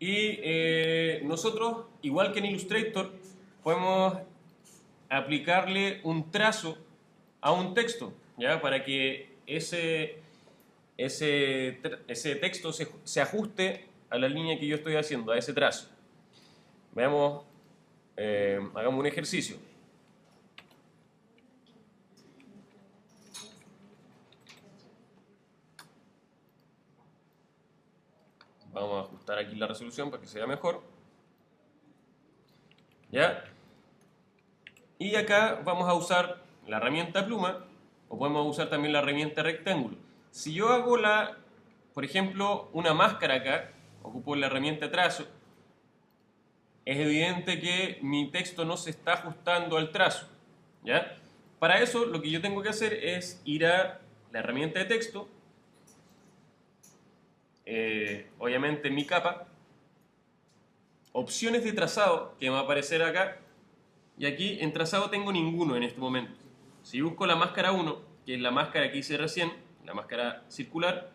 Y nosotros, igual que en Illustrator, podemos aplicarle un trazo a un texto, ¿ya? Para que ese texto se ajuste a la línea que yo estoy haciendo, a ese trazo. Veamos, hagamos un ejercicio. Vamos a ajustar aquí la resolución para que se vea mejor. ¿Ya? Y acá vamos a usar la herramienta pluma o podemos usar también la herramienta rectángulo. Si yo hago por ejemplo, una máscara acá, ocupo la herramienta trazo, es evidente que mi texto no se está ajustando al trazo. ¿Ya? Para eso lo que yo tengo que hacer es ir a la herramienta de texto, obviamente en mi capa, opciones de trazado que me va a aparecer acá, y aquí en trazado tengo ninguno en este momento. Si busco la máscara 1, que es la máscara que hice recién, la máscara circular,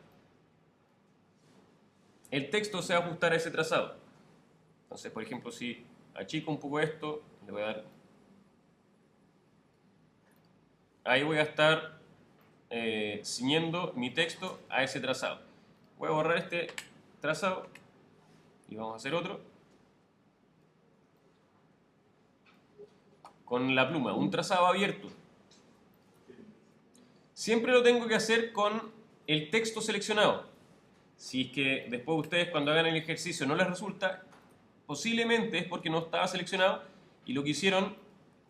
el texto se va a ajustar a ese trazado. Entonces, por ejemplo, si achico un poco esto, le voy a dar... Ahí voy a estar ciñendo mi texto a ese trazado. Voy a borrar este trazado y vamos a hacer otro. Con la pluma, un trazado abierto. Siempre lo tengo que hacer con el texto seleccionado. Si es que después ustedes cuando hagan el ejercicio no les resulta, posiblemente es porque no estaba seleccionado y lo que hicieron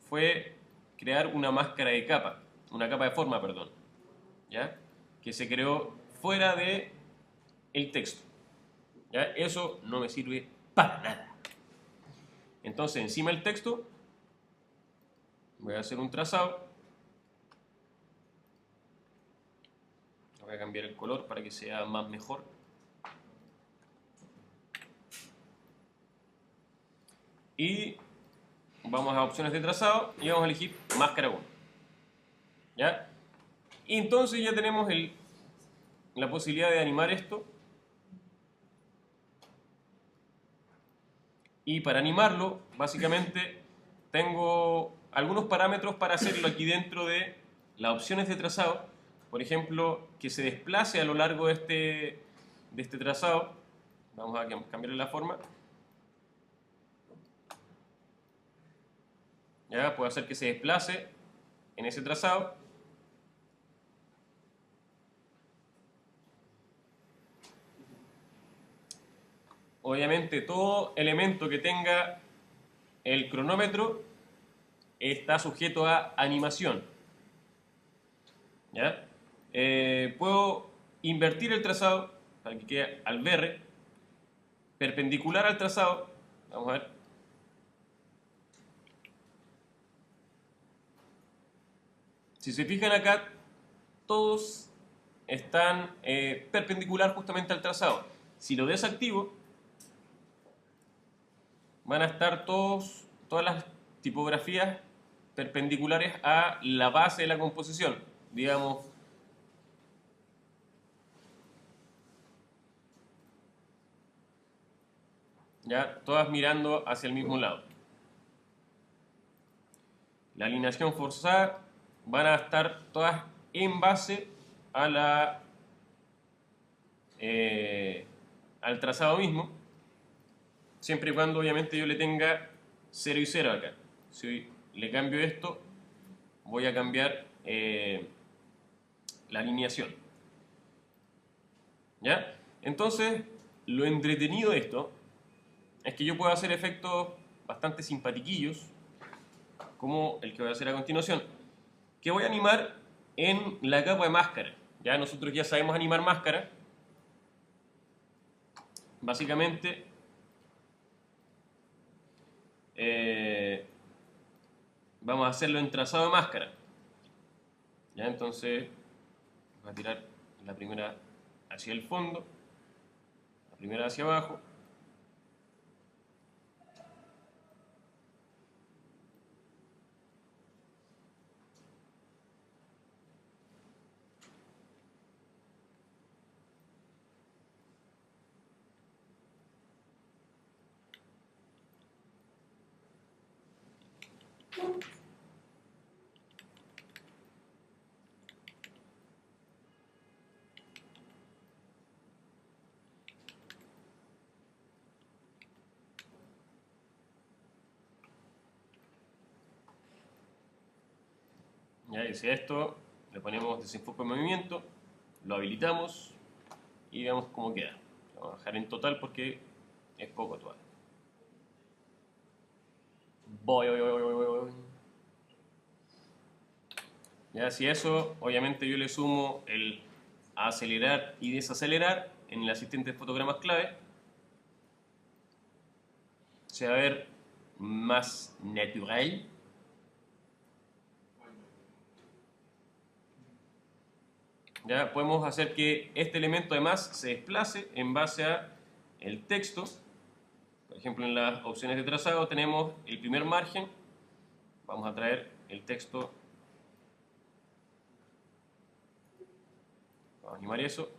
fue crear una máscara de capa, una capa de forma, perdón, ¿ya? Que se creó fuera de el texto. ¿Ya? Eso no me sirve para nada. Entonces, encima del texto voy a hacer un trazado. Voy a cambiar el color para que sea más mejor. Y vamos a opciones de trazado y vamos a elegir máscara 1. ¿Ya? Y entonces ya tenemos la posibilidad de animar esto. Y para animarlo, básicamente, tengo algunos parámetros para hacerlo aquí dentro de las opciones de trazado. Por ejemplo, que se desplace a lo largo de este trazado. Vamos a cambiarle la forma. ¿Ya? Puedo hacer que se desplace en ese trazado. Obviamente todo elemento que tenga el cronómetro está sujeto a animación. ¿Ya? Puedo invertir el trazado para que quede al BR, perpendicular al trazado. Vamos a ver. Si se fijan acá, todos están perpendicular justamente al trazado. Si lo desactivo, van a estar todas las tipografías perpendiculares a la base de la composición. Digamos, ya todas mirando hacia el mismo lado. La alineación forzada van a estar todas en base a al trazado mismo, siempre y cuando obviamente yo le tenga 0 y 0 acá. Si le cambio esto, voy a cambiar la alineación. ¿Ya? Entonces, lo entretenido de esto es que yo puedo hacer efectos bastante simpatiquillos, como el que voy a hacer a continuación, que voy a animar en la capa de máscara. Ya nosotros ya sabemos animar máscara. Básicamente, vamos a hacerlo en trazado de máscara. Ya, entonces, voy a tirar la primera hacia el fondo, la primera hacia abajo. Ya, y si a esto le ponemos desenfoque de movimiento, lo habilitamos y veamos cómo queda. Vamos a dejar en total porque es poco todavía. Voy. Ya, si eso, obviamente yo le sumo el acelerar y desacelerar en el asistente de fotogramas clave, se va a ver más natural. Ya podemos hacer que este elemento además se desplace en base a el texto. Por ejemplo, en las opciones de trazado tenemos el primer margen. Vamos a traer el texto. Vamos a animar eso.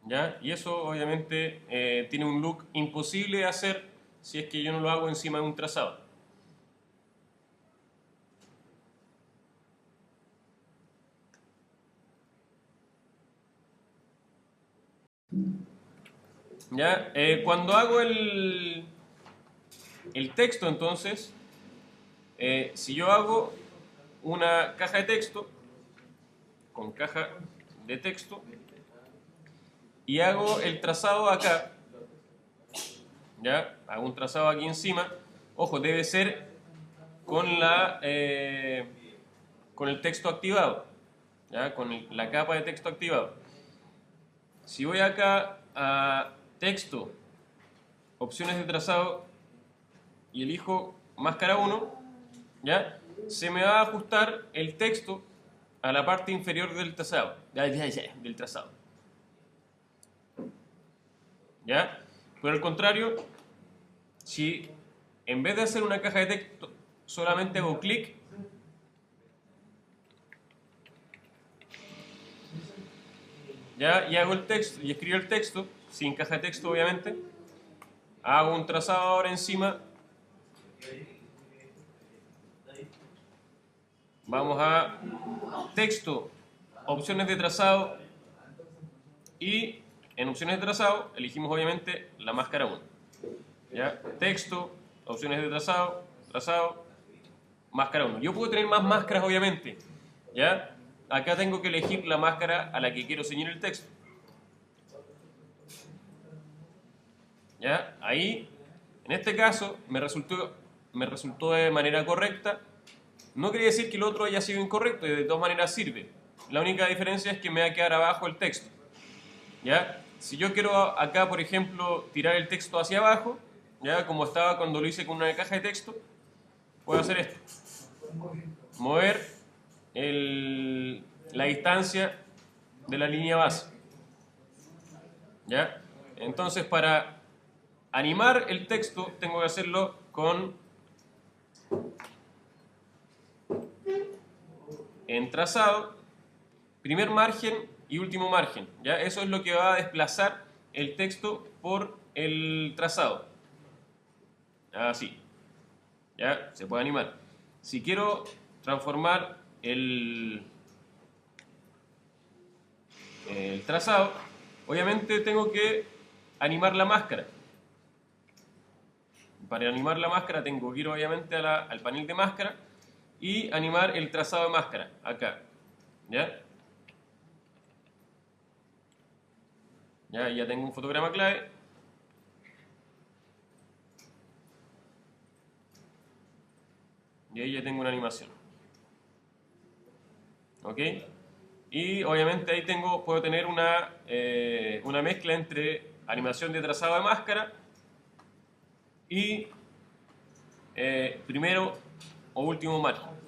¿Ya? Y eso obviamente tiene un look imposible de hacer si es que yo no lo hago encima de un trazado. ¿Ya? Cuando hago el texto, entonces, si yo hago una caja de texto con caja de texto y hago el trazado acá, ¿ya? Hago un trazado aquí encima. Ojo, debe ser con con el texto activado, ¿ya? Con la capa de texto activado. Si voy acá a texto, opciones de trazado y elijo máscara 1, ¿ya? Se me va a ajustar el texto a la parte inferior del trazado. Del trazado. ¿Ya? Por el contrario, si en vez de hacer una caja de texto solamente hago clic, ¿ya? Y hago el texto y escribo el texto, sin caja de texto obviamente, hago un trazado ahora encima. Vamos a texto, opciones de trazado y en opciones de trazado elegimos obviamente la máscara 1. ¿Ya? Texto, opciones de trazado, trazado, máscara 1. Yo puedo tener más máscaras obviamente. ¿Ya? Acá tengo que elegir la máscara a la que quiero ceñir el texto. ¿Ya? Ahí, en este caso, me resultó de manera correcta. No quiere decir que el otro haya sido incorrecto, de todas maneras sirve. La única diferencia es que me va a quedar abajo el texto. ¿Ya? Si yo quiero acá, por ejemplo, tirar el texto hacia abajo, ¿ya? Como estaba cuando lo hice con una caja de texto, puedo hacer esto. Mover la distancia de la línea base. ¿Ya? Entonces, para animar el texto, tengo que hacerlo con en trazado, primer margen y último margen. ¿Ya? Eso es lo que va a desplazar el texto por el trazado. Así. ¿Ya? Se puede animar. Si quiero transformar el trazado, obviamente tengo que animar la máscara. Para animar la máscara tengo que ir obviamente al panel de máscara y animar el trazado de máscara, acá. ¿Ya? Ya tengo un fotograma clave. Y ahí ya tengo una animación. ¿Ok? Y obviamente ahí puedo tener una mezcla entre animación de trazado de máscara y primero o último margen.